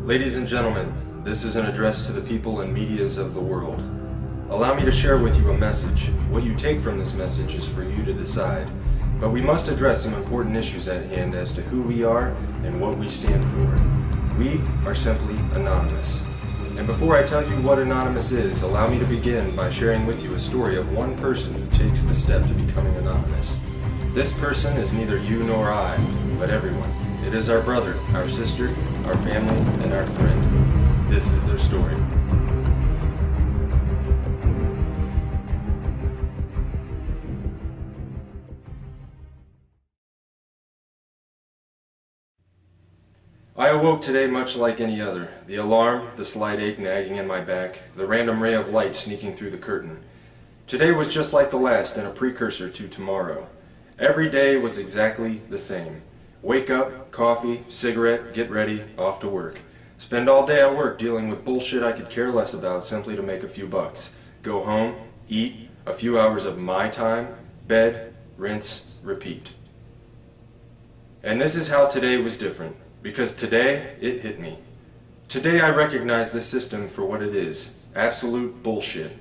Ladies and gentlemen, this is an address to the people and medias of the world. Allow me to share with you a message. What you take from this message is for you to decide. But we must address some important issues at hand as to who we are and what we stand for. We are simply anonymous. And before I tell you what anonymous is, allow me to begin by sharing with you a story of one person who takes the step to becoming anonymous. This person is neither you nor I, but everyone. It is our brother, our sister, our family, and our friend. This is their story. I awoke today much like any other. The alarm, the slight ache nagging in my back, the random ray of light sneaking through the curtain. Today was just like the last and a precursor to tomorrow. Every day was exactly the same. Wake up, coffee, cigarette, get ready, off to work. Spend all day at work dealing with bullshit I could care less about simply to make a few bucks. Go home, eat, a few hours of my time, bed, rinse, repeat. And this is how today was different. Because today, it hit me. Today I recognize this system for what it is. Absolute bullshit.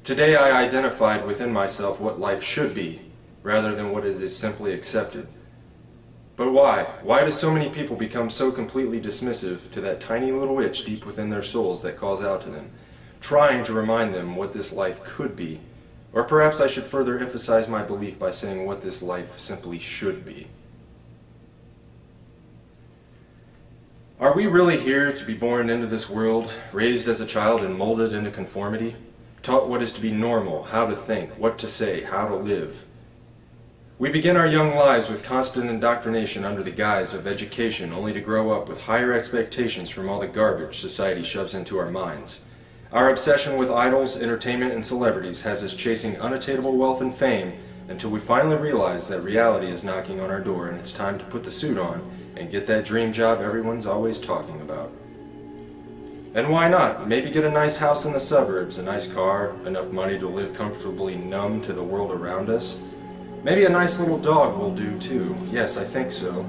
Today I identified within myself what life should be, rather than what is simply accepted. But why? Why do so many people become so completely dismissive to that tiny little itch deep within their souls that calls out to them, trying to remind them what this life could be? Or perhaps I should further emphasize my belief by saying what this life simply should be. Are we really here to be born into this world, raised as a child and molded into conformity? Taught what is to be normal, how to think, what to say, how to live? We begin our young lives with constant indoctrination under the guise of education, only to grow up with higher expectations from all the garbage society shoves into our minds. Our obsession with idols, entertainment, and celebrities has us chasing unattainable wealth and fame until we finally realize that reality is knocking on our door and it's time to put the suit on and get that dream job everyone's always talking about. And why not? Maybe get a nice house in the suburbs, a nice car, enough money to live comfortably numb to the world around us. Maybe a nice little dog will do too. Yes, I think so.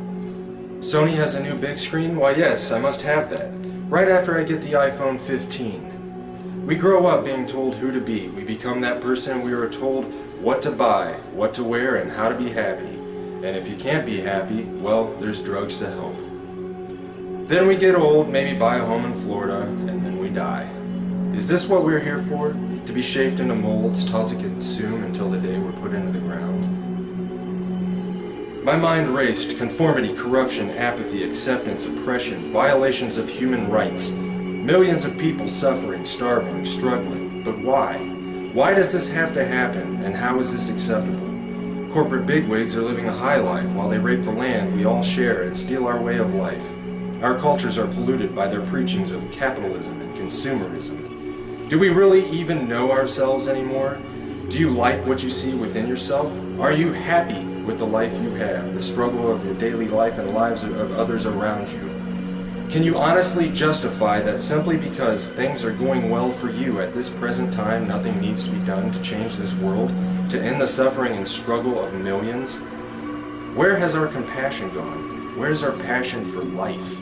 Sony has a new big screen? Why yes, I must have that. Right after I get the iPhone 15. We grow up being told who to be. We become that person we are told what to buy, what to wear, and how to be happy. And if you can't be happy, well, there's drugs to help. Then we get old, maybe buy a home in Florida, and then we die. Is this what we're here for? To be shaped into molds, taught to consume until the day we're put into the ground? My mind raced. Conformity, corruption, apathy, acceptance, oppression, violations of human rights. Millions of people suffering, starving, struggling. But why? Why does this have to happen, and how is this acceptable? Corporate bigwigs are living a high life while they rape the land we all share and steal our way of life. Our cultures are polluted by their preachings of capitalism and consumerism. Do we really even know ourselves anymore? Do you like what you see within yourself? Are you happy with the life you have, the struggle of your daily life and lives of others around you? Can you honestly justify that simply because things are going well for you at this present time, nothing needs to be done to change this world, to end the suffering and struggle of millions? Where has our compassion gone? Where's our passion for life?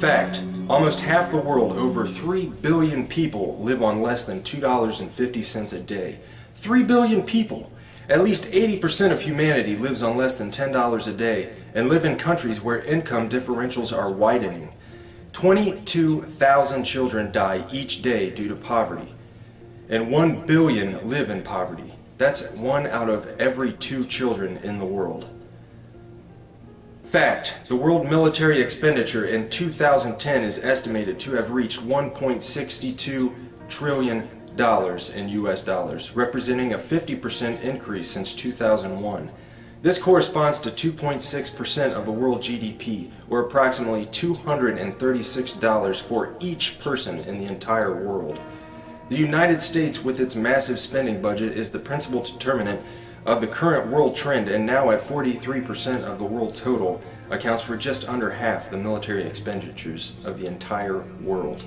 Fact, almost half the world, over 3 billion people, live on less than $2.50 a day. 3 billion people! At least 80% of humanity lives on less than $10 a day and live in countries where income differentials are widening. 22,000 children die each day due to poverty, and 1 billion live in poverty. That's 1 out of every 2 children in the world. Fact, the world military expenditure in 2010 is estimated to have reached $1.62 trillion in US dollars, representing a 50% increase since 2001. This corresponds to 2.6% of the world GDP, or approximately $236 for each person in the entire world. The United States, with its massive spending budget, is the principal determinant of the current world trend, and now at 43% of the world total, accounts for just under half the military expenditures of the entire world.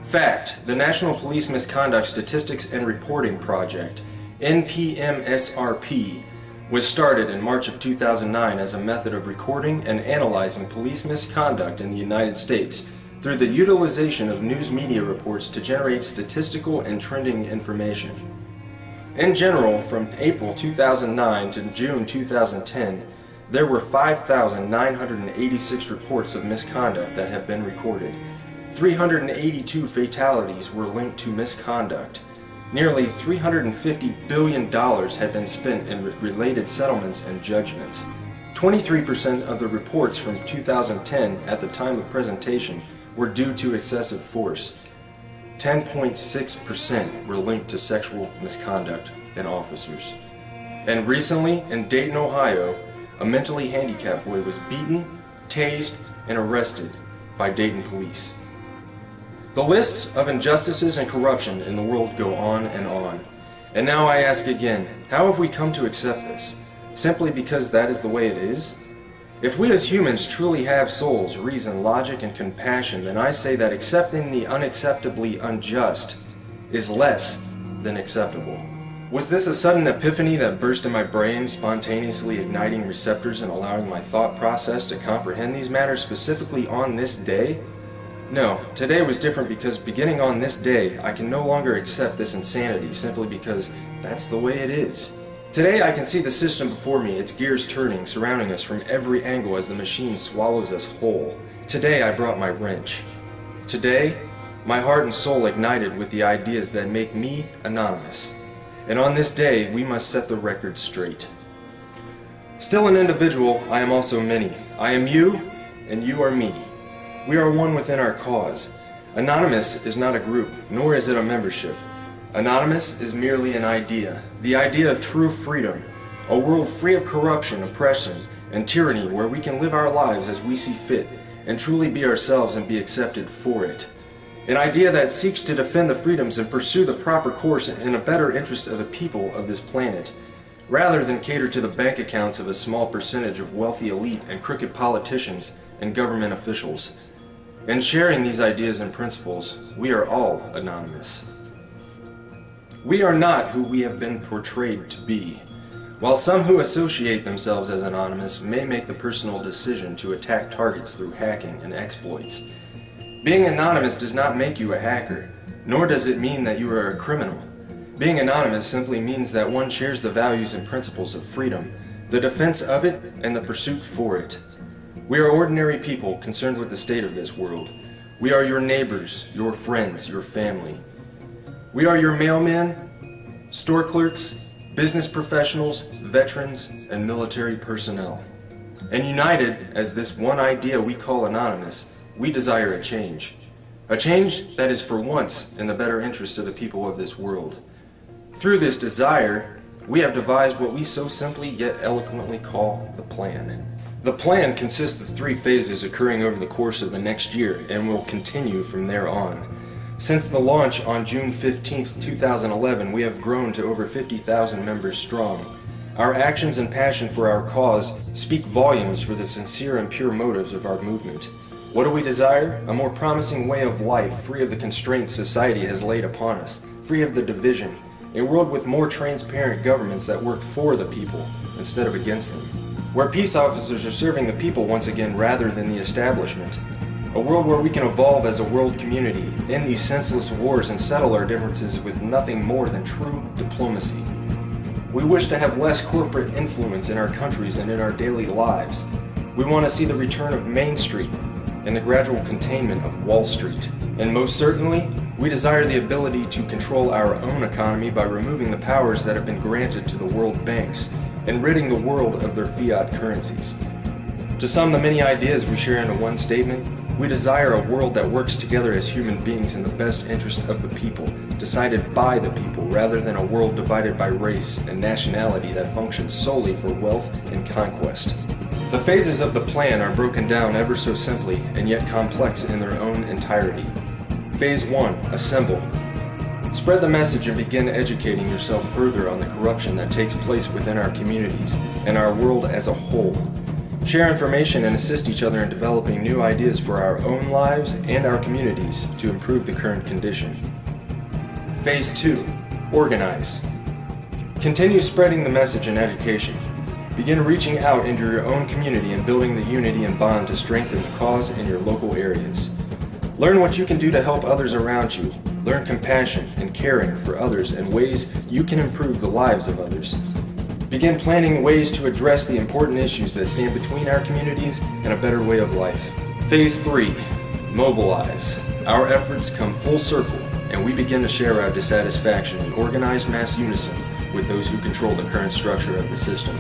Fact, the National Police Misconduct Statistics and Reporting Project, NPMSRP, was started in March of 2009 as a method of recording and analyzing police misconduct in the United States through the utilization of news media reports to generate statistical and trending information. In general, from April 2009 to June 2010, there were 5,986 reports of misconduct that have been recorded. 382 fatalities were linked to misconduct. Nearly $350 billion had been spent in related settlements and judgments. 23% of the reports from 2010 at the time of presentation were due to excessive force. 10.6% were linked to sexual misconduct in officers. And recently, in Dayton, Ohio, a mentally handicapped boy was beaten, tased, and arrested by Dayton police. The lists of injustices and corruption in the world go on and on. And now I ask again, how have we come to accept this? Simply because that is the way it is? If we as humans truly have souls, reason, logic, and compassion, then I say that accepting the unacceptably unjust is less than acceptable. Was this a sudden epiphany that burst in my brain, spontaneously igniting receptors and allowing my thought process to comprehend these matters specifically on this day? No, today was different because beginning on this day, I can no longer accept this insanity simply because that's the way it is. Today I can see the system before me, its gears turning, surrounding us from every angle as the machine swallows us whole. Today I brought my wrench. Today, my heart and soul ignited with the ideas that make me anonymous. And on this day, we must set the record straight. Still an individual, I am also many. I am you, and you are me. We are one within our cause. Anonymous is not a group, nor is it a membership. Anonymous is merely an idea, the idea of true freedom, a world free of corruption, oppression, and tyranny where we can live our lives as we see fit and truly be ourselves and be accepted for it. An idea that seeks to defend the freedoms and pursue the proper course in a better interest of the people of this planet, rather than cater to the bank accounts of a small percentage of wealthy elite and crooked politicians and government officials. In sharing these ideas and principles, we are all anonymous. We are not who we have been portrayed to be. While some who associate themselves as anonymous may make the personal decision to attack targets through hacking and exploits, being anonymous does not make you a hacker, nor does it mean that you are a criminal. Being anonymous simply means that one shares the values and principles of freedom, the defense of it, and the pursuit for it. We are ordinary people concerned with the state of this world. We are your neighbors, your friends, your family. We are your mailmen, store clerks, business professionals, veterans, and military personnel. And united as this one idea we call anonymous, we desire a change. A change that is for once in the better interest of the people of this world. Through this desire, we have devised what we so simply yet eloquently call the plan. The plan consists of 3 phases occurring over the course of the next year and will continue from there on. Since the launch on June 15, 2011, we have grown to over 50,000 members strong. Our actions and passion for our cause speak volumes for the sincere and pure motives of our movement. What do we desire? A more promising way of life, free of the constraints society has laid upon us, free of the division, a world with more transparent governments that work for the people instead of against them, where peace officers are serving the people once again rather than the establishment, a world where we can evolve as a world community, end these senseless wars and settle our differences with nothing more than true diplomacy. We wish to have less corporate influence in our countries and in our daily lives. We want to see the return of Main Street and the gradual containment of Wall Street. And most certainly, we desire the ability to control our own economy by removing the powers that have been granted to the world banks and ridding the world of their fiat currencies. To sum the many ideas we share into one statement, we desire a world that works together as human beings in the best interest of the people, decided by the people, rather than a world divided by race and nationality that functions solely for wealth and conquest. The phases of the plan are broken down ever so simply and yet complex in their own entirety. Phase 1. Assemble. Spread the message and begin educating yourself further on the corruption that takes place within our communities and our world as a whole. Share information and assist each other in developing new ideas for our own lives and our communities to improve the current condition. Phase 2. Organize. Continue spreading the message and education. Begin reaching out into your own community and building the unity and bond to strengthen the cause in your local areas. Learn what you can do to help others around you. Learn compassion and caring for others and ways you can improve the lives of others. Begin planning ways to address the important issues that stand between our communities and a better way of life. Phase 3. Mobilize. Our efforts come full circle, and we begin to share our dissatisfaction in organized mass unison with those who control the current structure of the system.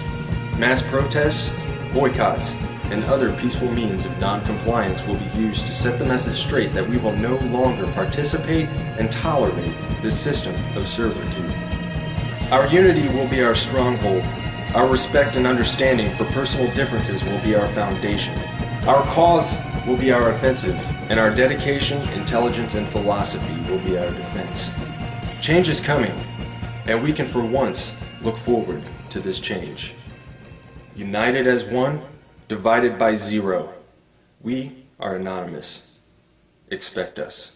Mass protests, boycotts, and other peaceful means of non-compliance will be used to set the message straight that we will no longer participate and tolerate this system of servitude. Our unity will be our stronghold. Our respect and understanding for personal differences will be our foundation. Our cause will be our offensive, and our dedication, intelligence, and philosophy will be our defense. Change is coming, and we can for once look forward to this change. United as one, divided by zero. We are anonymous. Expect us.